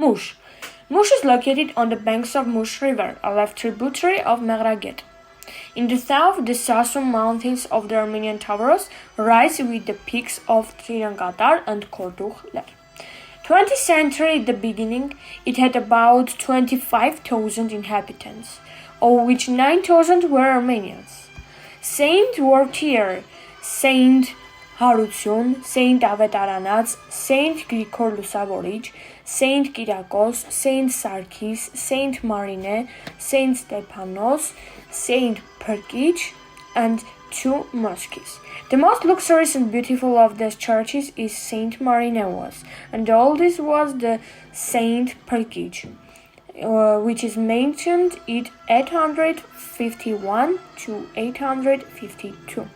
Mush. Mush is located on the banks of Mush River, a left tributary of Megraget. In the south, the Sasun Mountains of the Armenian Taurus rise with the peaks of Trirangatar and Kordukhler. 20th century at the beginning, it had about 25,000 inhabitants, of which 9,000 were Armenians. Saints worked here: Saint Հարություն, Saint Ավետարանաց, Saint Գրիգոր Լուսավորիչ, Saint Kyriakos, Saint Sarkis, Saint Marine, Saint Stepanos, Saint Perkich, and two mosques. The most luxurious and beautiful of these churches is Saint Marine was, and the oldest was the Saint Perkich, which is mentioned in 851 to 852.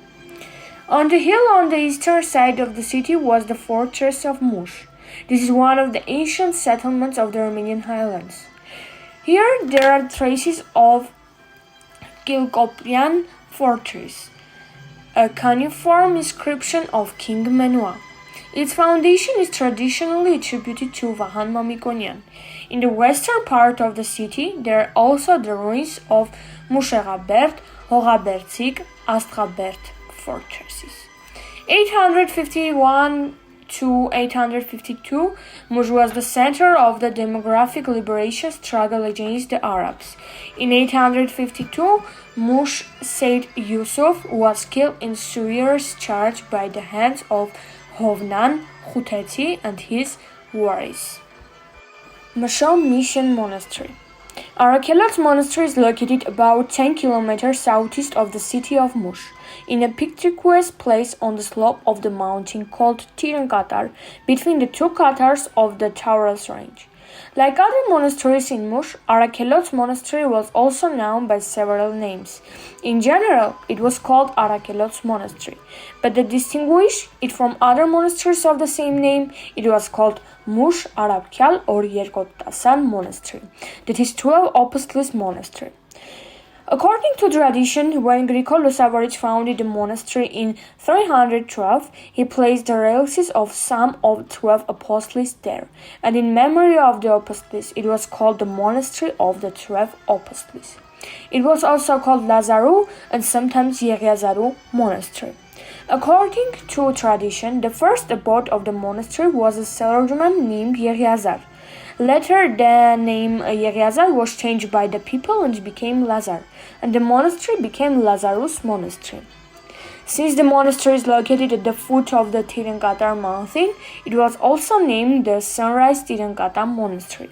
On the hill on the eastern side of the city was the fortress of Mush. This is one of the ancient settlements of the Armenian highlands. Here there are traces of Kilkopian fortress, a cuneiform inscription of King Menua. Its foundation is traditionally attributed to Vahan Mamikonian. In the western part of the city, there are also the ruins of Mushegabert, Hogabertsik, Astgabert fortresses. 851 to 852, Mush was the center of the demographic liberation struggle against the Arabs. In 852, Mush Said Yusuf was killed in Suyer's charge by the hands of Hovnan Khuteti and his warriors. Msho Mission Monastery. Arakelots Monastery is located about 10 kilometers southeast of the city of Mush, in a picturesque place on the slope of the mountain called Tiran between the two Qatars of the Taurus range. Like other monasteries in Mush, Arakelots Monastery was also known by several names. In general, it was called Arakelots Monastery, but to distinguish it from other monasteries of the same name, it was called Mush Arabkyal or Yerkotasan Monastery, that is 12 Apostles Monastery. According to tradition, when Grigol Lusavoric founded the monastery in 312, he placed the relics of some of 12 apostles there, and in memory of the apostles, it was called the Monastery of the 12 Apostles. It was also called Lazaru and sometimes Yeriazaru Monastery. According to tradition, the first abbot of the monastery was a Seljuman named Yeriazar. Later, the name Yeriazar was changed by the people and became Lazar, and the monastery became Lazarus Monastery. Since the monastery is located at the foot of the Tirangatar mountain, it was also named the Sunrise Tirangatar Monastery.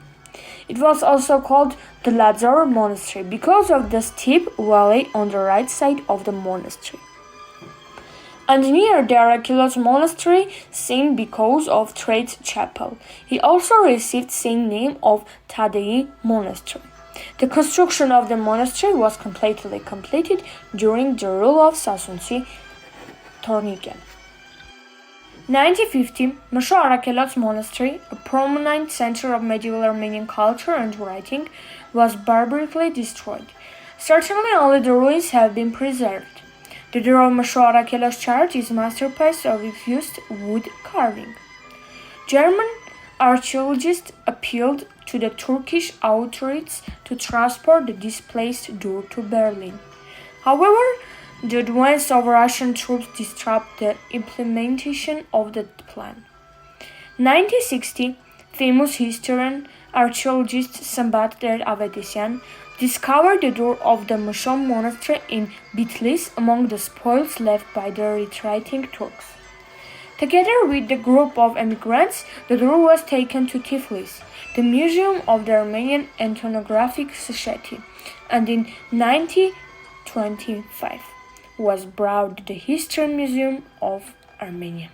It was also called the Lazar Monastery because of the steep valley on the right side of the monastery. And near the Arakelots Monastery, Saint because of Trade's Chapel. He also received same name of Tadei Monastery. The construction of the monastery was completely completed during the rule of Sasunsi Torniken. 1950, Msho Arakelots Monastery, a prominent center of medieval Armenian culture and writing, was barbarically destroyed. Certainly only the ruins have been preserved. The door of Msho Arakelots Church is a masterpiece of infused wood carving. German archaeologists appealed to the Turkish authorities to transport the displaced door to Berlin. However, the advance of Russian troops disrupted the implementation of the plan. 1960, famous historian archaeologist Sambat Avedisyan discovered the door of the Msho Monastery in Bitlis among the spoils left by the retreating Turks. Together with the group of emigrants, the door was taken to Tiflis, the Museum of the Armenian Ethnographic Society, and in 1925 was brought to the History Museum of Armenia.